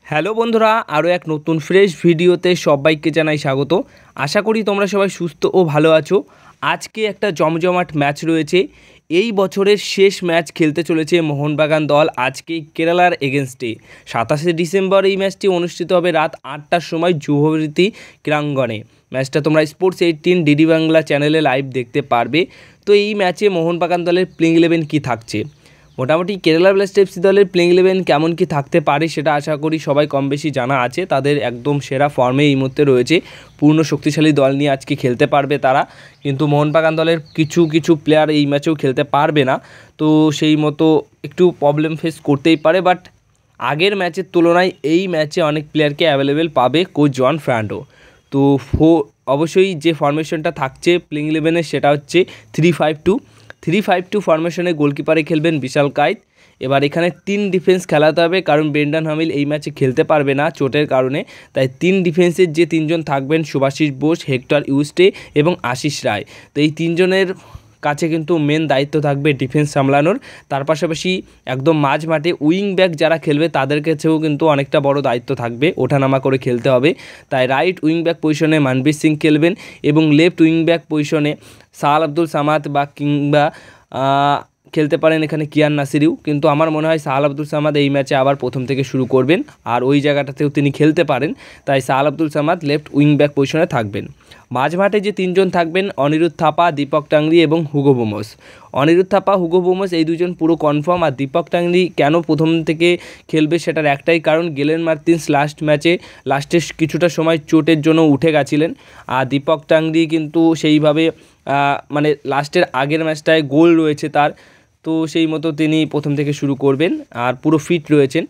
Hello বন্ধুরা, আরও এক নতুন ফ্রেশ ভিডিওতে সবাইকে জানাই স্বাগত। আশা করি তোমরা সবাই সুস্থ ও ভালো আছো। আজকে একটা জমজমাট ম্যাচ রয়েছে। এই বছরের শেষ ম্যাচ খেলতে চলেছে মোহনবাগান দল আজকে কেরালার এগেনস্টে। 27শে ডিসেম্বর এই ম্যাচটি অনুষ্ঠিত হবে রাত 8টার সময় যুবভারতী ক্রীড়াঙ্গনে। ম্যাচটা তোমরা স্পোর্টস 18 ডিডি বাংলা চ্যানেলে লাইভ দেখতে পারবে। তো এই ম্যাচে মোহনবাগান দলের প্লেইং 11 কী থাকছে, মোটামুটি কেরালা ব্লাস্ট এফসি দলের প্লেইং 11 কেমন কি থাকতে পারে সেটা আশা করি সবাই কম বেশি জানা আছে। তাদের একদম সেরা ফর্মে এই মুহূর্তে রয়েছে, পূর্ণ শক্তিশালী দল নিয়ে আজকে খেলতে পারবে তারা। কিন্তু মোহনবাগান দলের কিছু প্লেয়ার এই ম্যাচেও খেলতে পারবে না, তো সেই মতো একটু প্রবলেম ফেস করতেই পারে। বাট আগের ম্যাচের তুলনায় এই ম্যাচে অনেক প্লেয়ারকে অ্যাভেলেবেল পাবে কোচ জন ফ্রান্ডো। তো অবশ্যই যে ফরমেশনটা থাকছে প্লেইং 11-এর সেটা হচ্ছে 3-5-2 ফরমেশনে গোলকিপারে খেলবেন বিশাল কায়েত। এবার এখানে 3 ডিফেন্স খেলাতে হবে, কারণ ব্রেন্ডন হামিল এই ম্যাচে খেলতে পারবে না চোটের কারণে। তাই 3 ডিফেন্সের যে 3জন থাকবেন, শুভাশিস বোস, হেক্টর ইউস্টে এবং আশিস রায়। তো এই 3জনের কাছে কিন্তু মেন দায়িত্ব থাকবে ডিফেন্স সামলানোর। তার পাশাপাশি একদম মাঝ মাঠে উইং ব্যাক যারা খেলবে তাদের কাছেও কিন্তু অনেকটা বড় দায়িত্ব থাকবে, ওঠানামা করে খেলতে হবে। তাই রাইট উইং ব্যাক পজিশনে মানবীর সিং খেলবেন এবং লেফট উইং ব্যাক পজিশনে সাহাল আব্দুল সামাদ বা কিংবা খেলতে পারেন এখানে কিয়ান নাসিরিও। কিন্তু আমার মনে হয় সাহাল আব্দুল সামাদ এই ম্যাচে আবার প্রথম থেকে শুরু করবেন, আর ওই জায়গাটাতেও তিনি খেলতে পারেন। তাই Sahal Abdul Samad left wing back পজিশনে থাকবেন। মাঝমাঠে যে 3জন থাকবেন, অনিরুদ্ধ থাপা, দীপক টাংরি এবং Hugo Boumous. Anirudh Thapa, Hugo Boumous এই দুজন পুরো কনফার্ম। আর দীপক টাংরি কেন প্রথম থেকে খেলবে সেটার একটাই কারণ, গেলেন মার্তিনস লাস্ট ম্যাচে লাস্টের কিছুটা সময় চোটের জন্য উঠে গেছিলেন। আর দীপক টাংরি কিন্তু সেইভাবে মানে লাস্টের আগের ম্যাচটায় গোল রয়েছে তার, তো সেই মতো তিনি প্রথম থেকে শুরু করবেন আর পুরো ফিট রয়েছেন।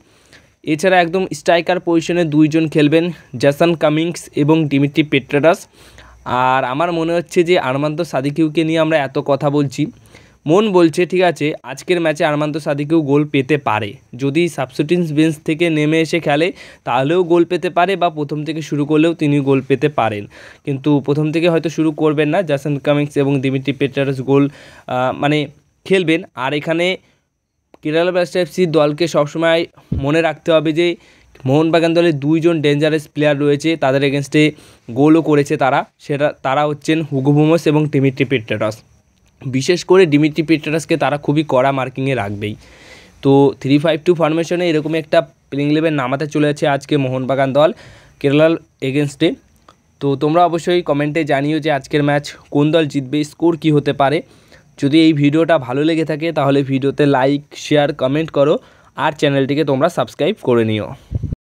এছাড়া একদম স্ট্রাইকার পজিশনে 2জন খেলবেন, জেসন কামিংস এবং ডিমিট্রি পেট্রাডাস। আর আমার মনে হচ্ছে যে আরমান্দো সাদিকিউকে নিয়ে আমরা এত কথা বলছি, মন বলছে ঠিক আছে আজকের ম্যাচে আরমান্দো সাদিকিউ গোল পেতে পারে। যদি সাবস্টিটিউশন বেঞ্চ থেকে নেমে এসে খেলে তাহলেও গোল পেতে পারে, বা প্রথম থেকে শুরু করলেও তিনি গোল পেতে পারেন। কিন্তু প্রথম থেকে হয়তো শুরু করবেন না, জেসন কামিংস এবং ডিমিট্রি পেট্রাডাস গোল মানে খেলবেন। আর এখানে কেরালা ব্লাস্ট এফসি দলকে সবসময় মনে রাখতে হবে যে মোহনবাগান দলের 2জন ডেঞ্জারাস প্লেয়ার রয়েছে, তাদের এগেনস্টে গোলও করেছে তারা হচ্ছেন হুগো বোমস এবং ডিমিট্রি পেট্রাডাস। বিশেষ করে ডিমিট্রি পেট্রাডাসকে তারা খুবই কড়া মার্কিংয়ে রাখবেই। তো 3-5-2 ফরমেশনে এরকম একটা প্লেইং 11 নামাতে চলেছে আজকে মোহনবাগান দল কেরালার এগেনস্টে। তো তোমরা অবশ্যই কমেন্টে জানিও যে আজকের ম্যাচ কোন দল জিতবে, স্কোর কী হতে পারে। যদি এই ভিডিওটা ভালো লেগে থাকে তাহলে ভিডিওতে লাইক, শেয়ার, কমেন্ট করো, আর চ্যানেলটিকে তোমরা সাবস্ক্রাইব করে নিও।